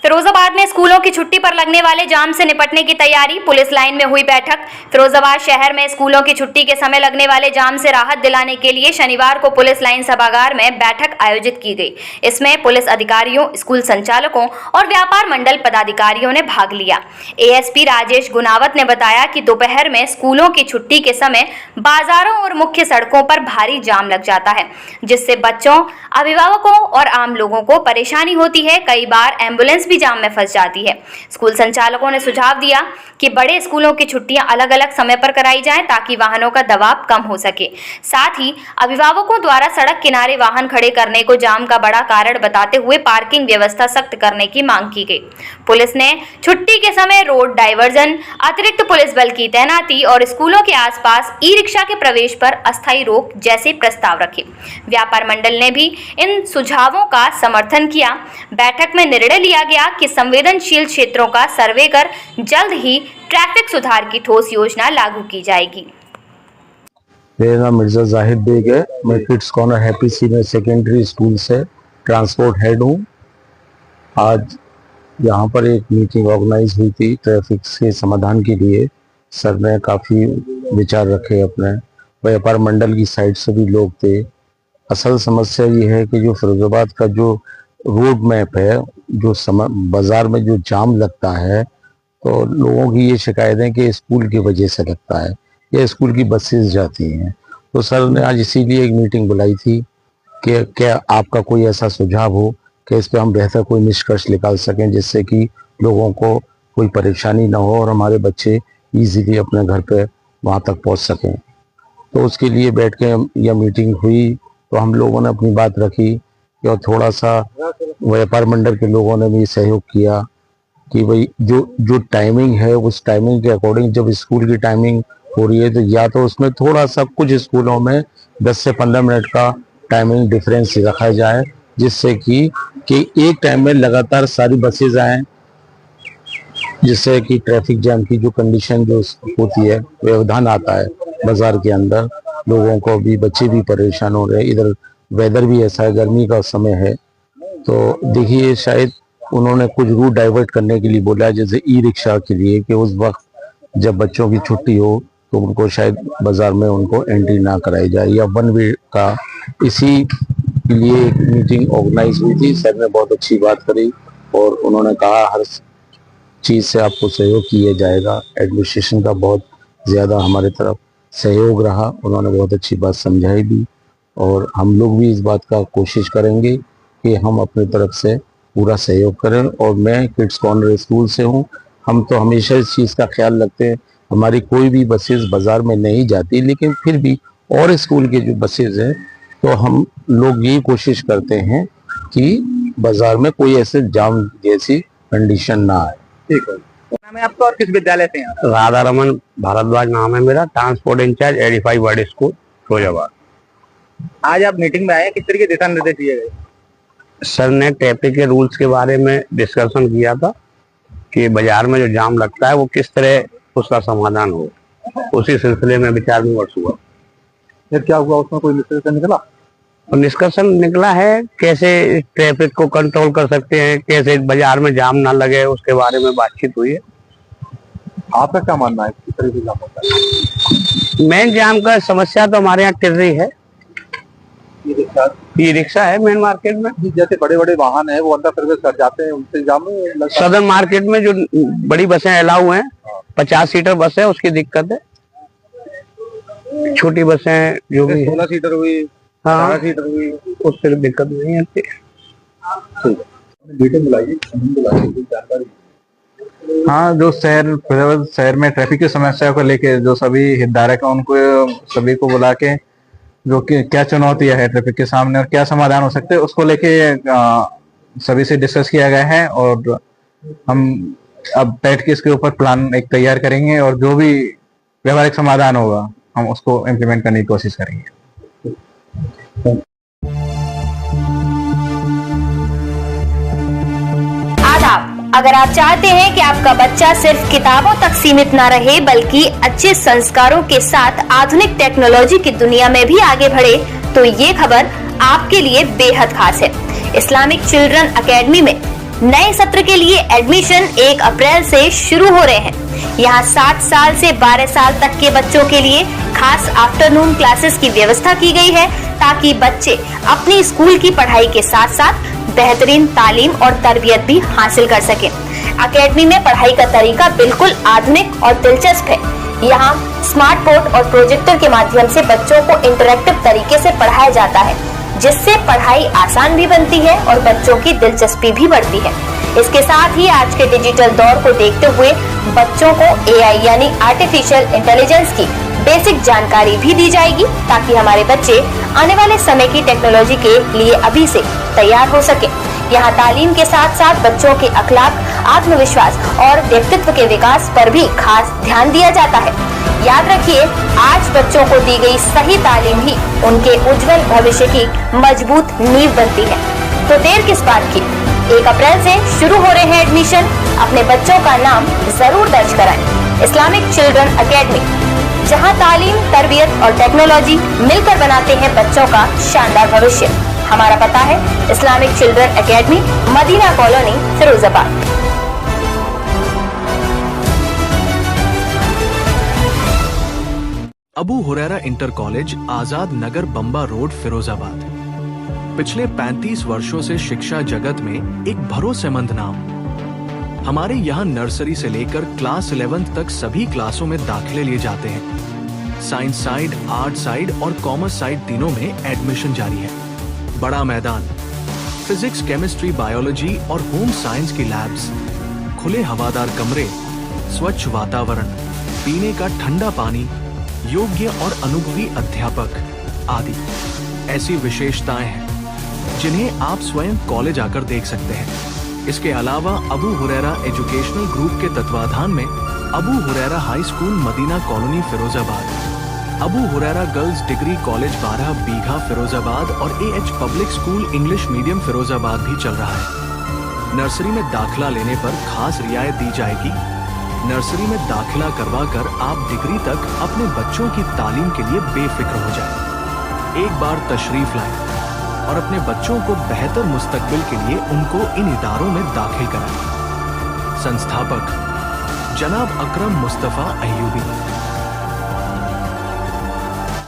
फिरोजाबाद में स्कूलों की छुट्टी पर लगने वाले जाम से निपटने की तैयारी, पुलिस लाइन में हुई बैठक। फिरोजाबाद शहर में स्कूलों की छुट्टी के समय लगने वाले जाम से राहत दिलाने के लिए शनिवार को पुलिस लाइन सभागार में बैठक आयोजित की गई। इसमें पुलिस अधिकारियों, स्कूल संचालकों और व्यापार मंडल पदाधिकारियों ने भाग लिया। एएसपी राजेश गुनावत ने बताया कि दोपहर में स्कूलों की छुट्टी के समय बाजारों और मुख्य सड़कों पर भारी जाम लग जाता है, जिससे बच्चों, अभिभावकों और आम लोगों को परेशानी होती है। कई बार एम्बुलेंस भी जाम में फंस जाती है। स्कूल संचालकों ने सुझाव दिया कि बड़े स्कूलों की छुट्टियां अलग अलग समय पर कराई जाएं ताकि वाहनों का दबाव कम हो सके। साथ ही अभिभावकों द्वारा सड़क किनारे वाहन खड़े करने को जाम का बड़ा कारण बताते हुए पार्किंग व्यवस्था सख्त करने की मांग की गई। पुलिस ने छुट्टी के समय रोड डायवर्जन, अतिरिक्त पुलिस बल की तैनाती और स्कूलों के आसपास ई-रिक्शा के प्रवेश पर अस्थायी रोक जैसे प्रस्ताव रखे। व्यापार मंडल ने भी इन सुझावों का समर्थन किया। बैठक में निर्णय लिया गया कि संवेदनशील क्षेत्रों का सर्वे कर जल्द ही ट्रैफिक सुधार की ठोस योजना लागू की जाएगी। मेरा नाम मिर्जा जाहिद बेग है। मैं kids corner happy senior secondary school से ट्रांसपोर्ट हेड हूँ। आज यहाँ पर एक मीटिंग ऑर्गेनाइज हुई थी ट्रैफिक के समाधान के लिए। सर ने काफ़ी विचार रखे अपने, व्यापार मंडल की साइड से भी लोग थे। असल समस्या ये है कि जो फिरोजाबाद का जो रोड मैप है, जो बाजार में जो जाम लगता है, तो लोगों की ये शिकायत है कि स्कूल की वजह से लगता है या स्कूल की बसेस जाती हैं। तो सर ने आज इसीलिए एक मीटिंग बुलाई थी कि क्या आपका कोई ऐसा सुझाव हो कि इस पर हम बेहतर कोई निष्कर्ष निकाल सकें, जिससे कि लोगों को कोई परेशानी ना हो और हमारे बच्चे इजीली अपने घर पे वहाँ तक पहुँच सकें। तो उसके लिए बैठ के यह मीटिंग हुई, तो हम लोगों ने अपनी बात रखी और थोड़ा सा व्यापार मंडल के लोगों ने भी सहयोग किया कि भाई जो टाइमिंग है उस टाइमिंग के अकॉर्डिंग जब स्कूल की टाइमिंग हो रही है तो या तो उसमें थोड़ा सा कुछ स्कूलों में 10 से 15 मिनट का टाइमिंग डिफरेंस रखा जाए, जिससे कि एक टाइम में लगातार सारी बसेज आएँ, जिससे कि ट्रैफिक जैम की जो कंडीशन जो होती है व्यवधान आता है बाजार के अंदर। लोगों को भी, बच्चे भी परेशान हो रहे हैं। इधर वेदर भी ऐसा है, गर्मी का समय है। तो देखिए शायद उन्होंने कुछ रूट डाइवर्ट करने के लिए बोला, जैसे ई-रिक्शा के लिए, कि उस वक्त जब बच्चों की छुट्टी हो तो उनको शायद बाजार में उनको एंट्री ना कराई जाए, या वन वे का। इसी के लिए एक मीटिंग ऑर्गेनाइज हुई थी। सर ने बहुत अच्छी बात करी और उन्होंने कहा हर चीज़ से आपको सहयोग किया जाएगा। एडमिनिस्ट्रेशन का बहुत ज़्यादा हमारे तरफ सहयोग रहा, उन्होंने बहुत अच्छी बात समझाई भी, और हम लोग भी इस बात का कोशिश करेंगे कि हम अपनी तरफ से पूरा सहयोग करें। और मैं किड्स कॉर्नर स्कूल से हूँ, हम तो हमेशा इस चीज़ का ख्याल रखते हैं। हमारी कोई भी बसेस बाज़ार में नहीं जाती, लेकिन फिर भी और स्कूल के जो बसेस हैं तो हम लोग यही कोशिश करते हैं कि बाज़ार में कोई ऐसे जाम जैसी कंडीशन ना आए। ठीक है। नाम है आपका और किस विद्यालय से हैं? राधा रमन भारद्वाज नाम है मेरा, transport incharge edify world school Firozabad. आज आप मीटिंग में आए, किस तरह के दिशा निर्देश दिए गए? सर ने ट्रैफिक के रूल्स के बारे में डिस्कशन किया था कि बाजार में जो जाम लगता है वो किस तरह उसका समाधान हो, उसी सिलसिले में विचार विमर्श हुआ। फिर क्या हुआ, उसमें कोई निष्कर्ष निकला? और निष्कर्षण निकला है कैसे ट्रैफिक को कंट्रोल कर सकते हैं, कैसे बाजार में जाम ना लगे, उसके बारे में बातचीत हुई है। आपका क्या मानना है किस तरह से जाम होता है? मेन जाम का समस्या तो हमारे यहाँ टिर्री है, ई रिक्शा है मेन मार्केट में। जैसे बड़े बड़े वाहन है वो अंदर प्रवेश कर जाते हैं, उनसे जाम लगता है। सदर मार्केट में जो बड़ी बसें अलाउ हैं, 50 सीटर बस है, उसकी दिक्कत है। छोटी बसें जो भी 16 सीटर हुई, 18 सीटर हुई, उससे दिक्कत नहीं आती। हाँ, जो शहर में ट्रैफिक की समस्या को लेके जो सभी हितधारक हैं उनको सभी को बुला के जो कि क्या चुनौतियां है ट्रैफिक के सामने और क्या समाधान हो सकते हैं उसको लेके सभी से डिस्कस किया गया है। और हम अब बैठ के इसके ऊपर प्लान एक तैयार करेंगे और जो भी व्यवहारिक समाधान होगा हम उसको इम्प्लीमेंट करने की कोशिश करेंगे। अगर आप चाहते हैं कि आपका बच्चा सिर्फ किताबों तक सीमित न रहे बल्कि अच्छे संस्कारों के साथ आधुनिक टेक्नोलॉजी की दुनिया में भी आगे बढ़े, तो ये खबर आपके लिए बेहद खास है। इस्लामिक चिल्ड्रन एकेडमी में नए सत्र के लिए एडमिशन 1 अप्रैल से शुरू हो रहे हैं। यहाँ 7 साल से 12 साल तक के बच्चों के लिए खास आफ्टरनून क्लासेस की व्यवस्था की गई है, ताकि बच्चे अपनी स्कूल की पढ़ाई के साथ साथ बेहतरीन तालीम और तरबियत भी हासिल कर सकें। अकेडमी में पढ़ाई का तरीका बिल्कुल आधुनिक और दिलचस्प है। यहाँ स्मार्ट बोर्ड और प्रोजेक्टर के माध्यम से बच्चों को इंटरैक्टिव तरीके से पढ़ाया जाता है, जिससे पढ़ाई आसान भी बनती है और बच्चों की दिलचस्पी भी बढ़ती है। इसके साथ ही आज के डिजिटल दौर को देखते हुए बच्चों को AI यानी आर्टिफिशियल इंटेलिजेंस की बेसिक जानकारी भी दी जाएगी, ताकि हमारे बच्चे आने वाले समय की टेक्नोलॉजी के लिए अभी से तैयार हो सके। यहाँ तालीम के साथ साथ बच्चों के अखलाक, आत्मविश्वास और व्यक्तित्व के विकास पर भी खास ध्यान दिया जाता है। याद रखिए, आज बच्चों को दी गई सही तालीम ही उनके उज्जवल भविष्य की मजबूत नींव बनती है। तो देर किस बात की, 1 अप्रैल से शुरू हो रहे हैं एडमिशन। अपने बच्चों का नाम जरूर दर्ज कराएं। इस्लामिक चिल्ड्रन एकेडमी, जहां तालीम, तरबियत और टेक्नोलॉजी मिलकर बनाते हैं बच्चों का शानदार भविष्य। हमारा पता है Islamic children academy, Madina colony, Firozabad. Abu Huraira inter college, Azad Nagar, Bamba road, Firozabad. पिछले 35 वर्षों से शिक्षा जगत में एक भरोसेमंद नाम। हमारे यहाँ नर्सरी से लेकर क्लास 11 तक सभी क्लासों में दाखिले लिए जाते हैं। साइंस साइड, आर्ट साइड और कॉमर्स साइड तीनों में एडमिशन जारी है। बड़ा मैदान, फिजिक्स, केमिस्ट्री, बायोलॉजी और होम साइंस की लैब्स, खुले हवादार कमरे, स्वच्छ वातावरण, पीने का ठंडा पानी, योग्य और अनुभवी अध्यापक आदि ऐसी विशेषताएं हैं जिन्हें आप स्वयं कॉलेज आकर देख सकते हैं। इसके अलावा अबू हुरैरा एजुकेशनल ग्रुप के तत्वाधान में Abu Huraira high school, Madina colony, Firozabad, Abu Huraira girls degree college 12 Bigha, Firozabad और AH public school English medium, Firozabad भी चल रहा है। नर्सरी में दाखिला लेने पर खास रियायत दी जाएगी। नर्सरी में दाखिला करवाकर आप डिग्री तक अपने बच्चों की तालीम के लिए बेफिक्र हो जाए। एक बार तशरीफ लाएं और अपने बच्चों को बेहतर मुस्तकबिल के लिए उनको इन इदारों में दाखिल कराएं। संस्थापक जनाब अकरम मुस्तफा अय्यूबी।